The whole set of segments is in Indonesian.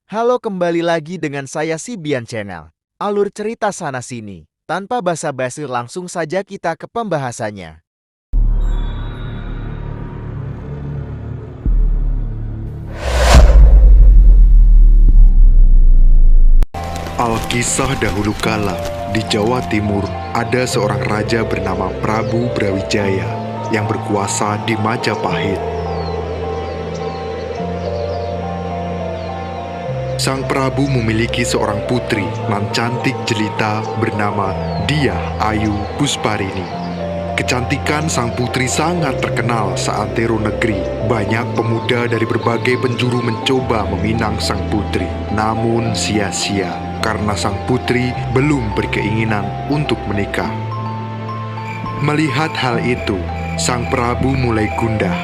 Halo, kembali lagi dengan saya si Bian Channel. Alur cerita sana-sini. Tanpa basa-basi langsung saja kita ke pembahasannya. Alkisah dahulu kala, di Jawa Timur ada seorang raja bernama Prabu Brawijaya yang berkuasa di Majapahit. Sang Prabu memiliki seorang putri nan cantik jelita bernama Diah Ayu Pusparini. Kecantikan sang putri sangat terkenal seantero negeri. Banyak pemuda dari berbagai penjuru mencoba meminang sang putri, namun sia-sia karena sang putri belum berkeinginan untuk menikah. Melihat hal itu, sang Prabu mulai gundah,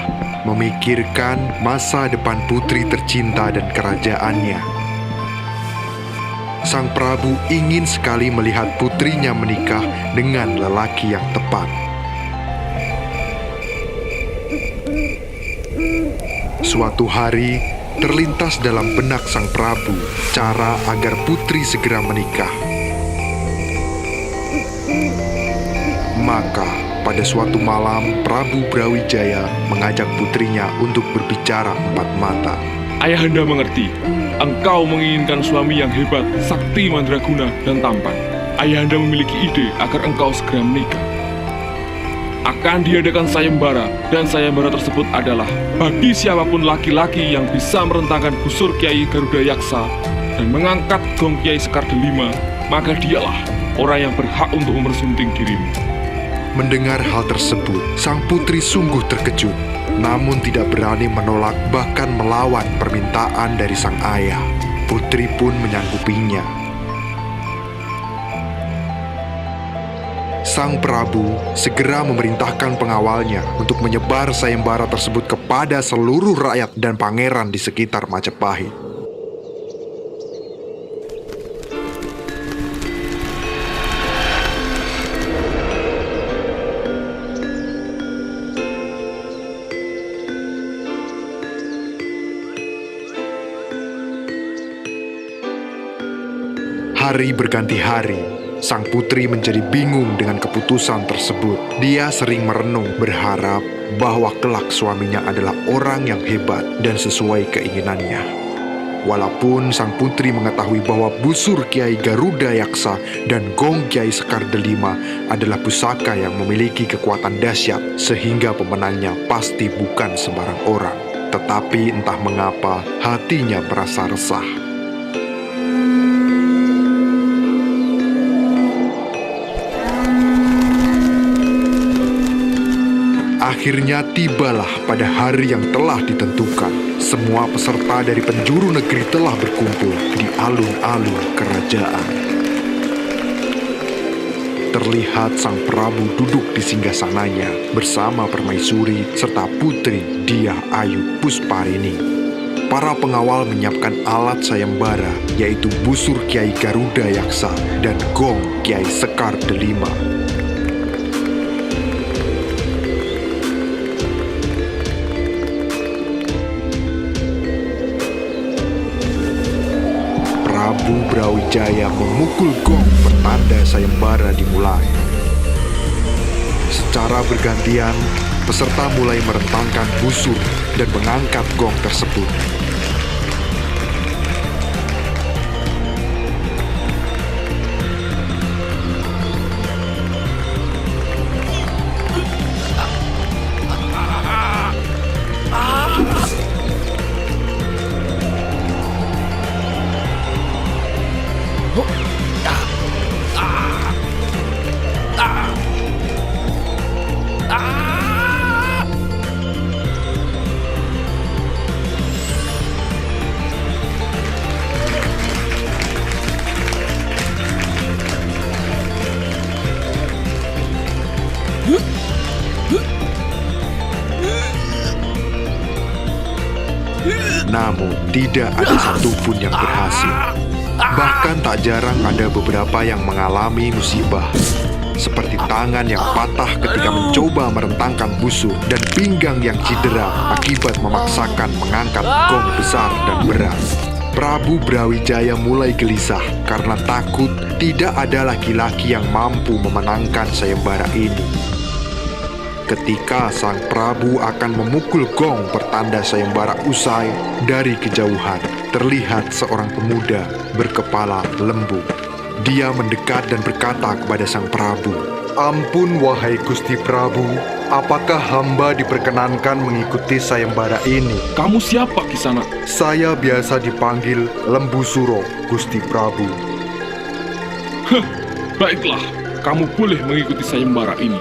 memikirkan masa depan putri tercinta dan kerajaannya. Sang Prabu ingin sekali melihat putrinya menikah dengan lelaki yang tepat. Suatu hari, terlintas dalam benak sang Prabu cara agar putri segera menikah. Maka, pada suatu malam, Prabu Brawijaya mengajak putrinya untuk berbicara empat mata. Ayahanda mengerti, engkau menginginkan suami yang hebat, sakti, mandraguna, dan tampan. Ayahanda memiliki ide agar engkau segera menikah. Akan diadakan sayembara, dan sayembara tersebut adalah bagi siapapun laki-laki yang bisa merentangkan busur Kiai Garuda Yaksa dan mengangkat gong Kiai Sekar Delima, maka dialah orang yang berhak untuk mempersunting dirimu. Mendengar hal tersebut, sang putri sungguh terkejut, namun tidak berani menolak bahkan melawan permintaan dari sang ayah. Putri pun menyanggupinya. Sang Prabu segera memerintahkan pengawalnya untuk menyebar sayembara tersebut kepada seluruh rakyat dan pangeran di sekitar Majapahit. Hari berganti hari, sang putri menjadi bingung dengan keputusan tersebut. Dia sering merenung, berharap bahwa kelak suaminya adalah orang yang hebat dan sesuai keinginannya. Walaupun sang putri mengetahui bahwa busur Kiai Garuda Yaksa dan gong Kiai Sekar Delima adalah pusaka yang memiliki kekuatan dahsyat, sehingga pemenangnya pasti bukan sembarang orang. Tetapi entah mengapa hatinya merasa resah. Akhirnya tibalah pada hari yang telah ditentukan. Semua peserta dari penjuru negeri telah berkumpul di alun-alun kerajaan. Terlihat sang Prabu duduk di singgasananya bersama permaisuri serta putri Diah Ayu Pusparini. Para pengawal menyiapkan alat sayembara, yaitu busur Kiai Garuda Yaksa dan gong Kiai Sekar Delima. Prabu Brawijaya memukul gong pertanda sayembara dimulai. Secara bergantian, peserta mulai merentangkan busur dan mengangkat gong tersebut. Namun, tidak ada satupun yang berhasil. Bahkan tak jarang ada beberapa yang mengalami musibah, seperti tangan yang patah ketika mencoba merentangkan busur dan pinggang yang cedera akibat memaksakan mengangkat gong besar dan berat. Prabu Brawijaya mulai gelisah karena takut tidak ada laki-laki yang mampu memenangkan sayembara ini. Ketika sang Prabu akan memukul gong pertanda sayembara usai, dari kejauhan terlihat seorang pemuda berkepala lembu. Dia mendekat dan berkata kepada sang Prabu, "Ampun wahai Gusti Prabu, apakah hamba diperkenankan mengikuti sayembara ini?" Kamu siapa, Kisanak? "Saya biasa dipanggil Lembu Suro, Gusti Prabu." Baiklah, kamu boleh mengikuti sayembara ini.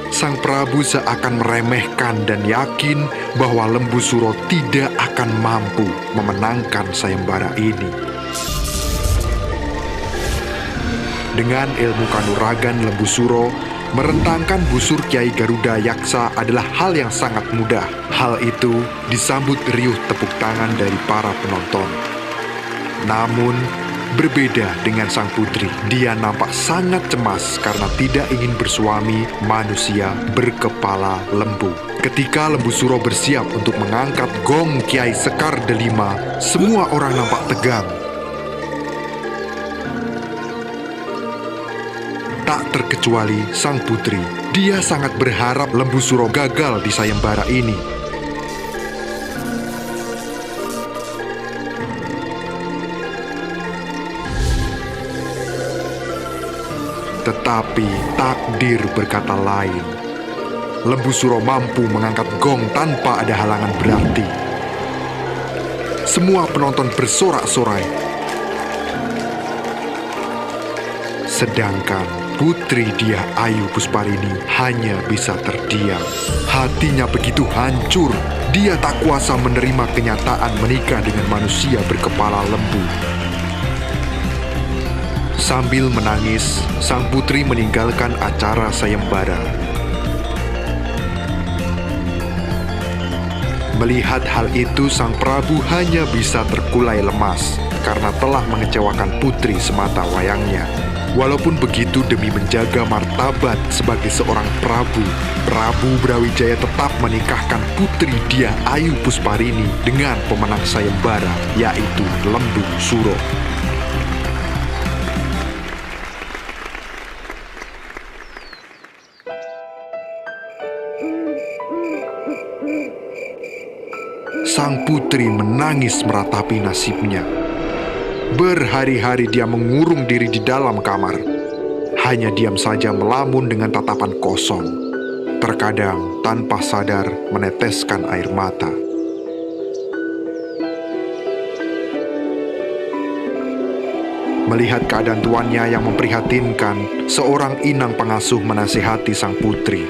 Sang Prabu seakan meremehkan dan yakin bahwa Lembu Suro tidak akan mampu memenangkan sayembara ini. Dengan ilmu kanuragan Lembu Suro, merentangkan busur Kiai Garuda Yaksa adalah hal yang sangat mudah. Hal itu disambut riuh tepuk tangan dari para penonton. Namun, berbeda dengan sang putri, dia nampak sangat cemas karena tidak ingin bersuami manusia berkepala lembu. Ketika Lembu Suro bersiap untuk mengangkat gong Kiai Sekar Delima, semua orang nampak tegang. Tak terkecuali sang putri. Dia sangat berharap Lembu Suro gagal di sayembara ini. Tetapi takdir berkata lain. Lembu Suro mampu mengangkat gong tanpa ada halangan berarti. Semua penonton bersorak-sorai. Sedangkan putri Dyah Ayu Pusparini hanya bisa terdiam. Hatinya begitu hancur, dia tak kuasa menerima kenyataan menikah dengan manusia berkepala lembu. Sambil menangis, sang putri meninggalkan acara sayembara. Melihat hal itu, sang Prabu hanya bisa terkulai lemas karena telah mengecewakan putri semata wayangnya. Walaupun begitu, demi menjaga martabat sebagai seorang Prabu, Prabu Brawijaya tetap menikahkan putri Dyah Ayu Pusparini dengan pemenang sayembara, yaitu Lembu Suro. Sang putri menangis meratapi nasibnya. Berhari-hari dia mengurung diri di dalam kamar. Hanya diam saja melamun dengan tatapan kosong. Terkadang tanpa sadar meneteskan air mata. Melihat keadaan tuannya yang memprihatinkan, seorang inang pengasuh menasihati sang putri.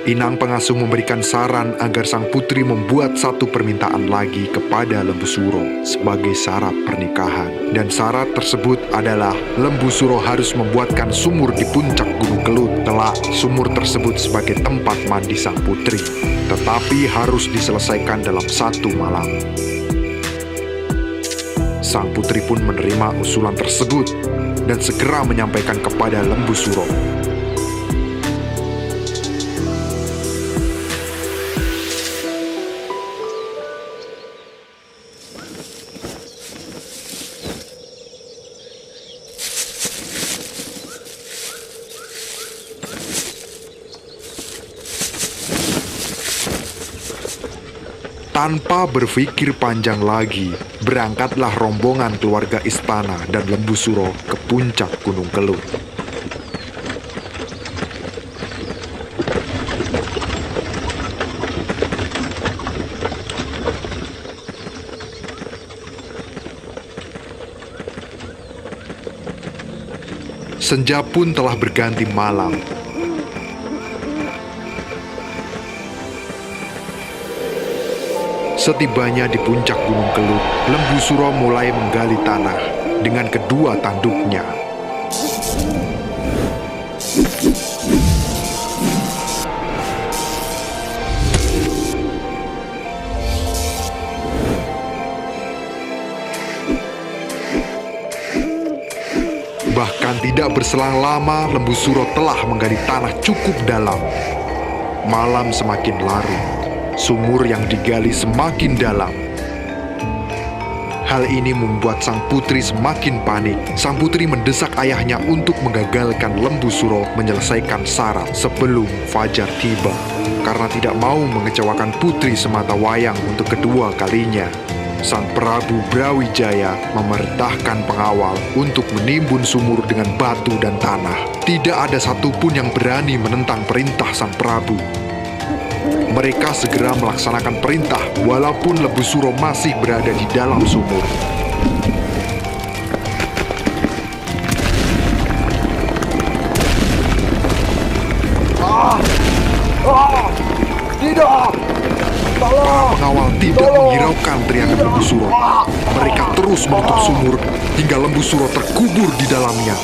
Inang pengasuh memberikan saran agar sang putri membuat satu permintaan lagi kepada Lembu Suro sebagai syarat pernikahan. Dan syarat tersebut adalah Lembu Suro harus membuatkan sumur di puncak Gunung Kelut. Kelak sumur tersebut sebagai tempat mandi sang putri, tetapi harus diselesaikan dalam satu malam. Sang putri pun menerima usulan tersebut dan segera menyampaikan kepada Lembu Suro. Tanpa berpikir panjang lagi, berangkatlah rombongan keluarga istana dan Lembu Suro ke puncak Gunung Kelut. Senja pun telah berganti malam. Setibanya di puncak Gunung Kelut, Lembu Suro mulai menggali tanah dengan kedua tanduknya. Bahkan tidak berselang lama, Lembu Suro telah menggali tanah cukup dalam. Malam semakin larut. Sumur yang digali semakin dalam. Hal ini membuat sang putri semakin panik. Sang putri mendesak ayahnya untuk menggagalkan Lembu Suro menyelesaikan syarat sebelum fajar tiba. Karena tidak mau mengecewakan putri Sematawayang untuk kedua kalinya, Sang Prabu Brawijaya memerintahkan pengawal untuk menimbun sumur dengan batu dan tanah. Tidak ada satupun yang berani menentang perintah Sang Prabu. Mereka segera melaksanakan perintah walaupun Lembu Suro masih berada di dalam sumur. Tidak! Para pengawal tidak menghiraukan teriakan Lembu Suro. Mereka terus menutup sumur hingga Lembu Suro terkubur di dalamnya.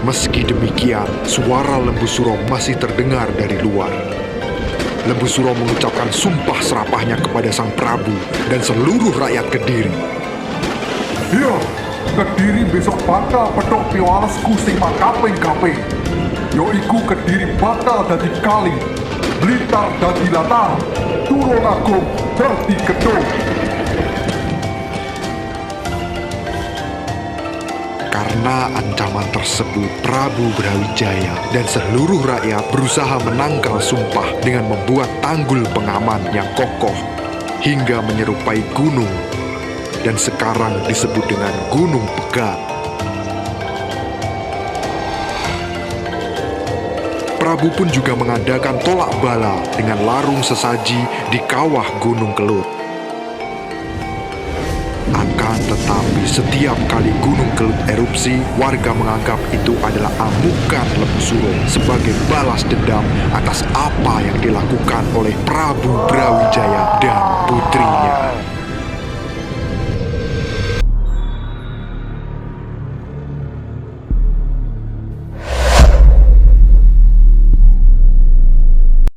Meski demikian, suara Lembu Suro masih terdengar dari luar. Lembu Suro mengucapkan sumpah serapahnya kepada Sang Prabu dan seluruh rakyat Kediri. Ya, Kediri besok bakal pedok piwalesku sing makaping-kaping. Yoiku Kediri bakal dadi kali, Blitar dadi latar, Tulungagung dadi gedung. Karena ancaman tersebut, Prabu Brawijaya dan seluruh rakyat berusaha menangkal sumpah dengan membuat tanggul pengaman yang kokoh hingga menyerupai gunung dan sekarang disebut dengan Gunung Pegat. Prabu pun juga mengadakan tolak bala dengan larung sesaji di kawah Gunung Kelut. Akan tetapi setiap kali Gunung Kelut erupsi, warga menganggap itu adalah amukan Lembu Suro sebagai balas dendam atas apa yang dilakukan oleh Prabu Brawijaya.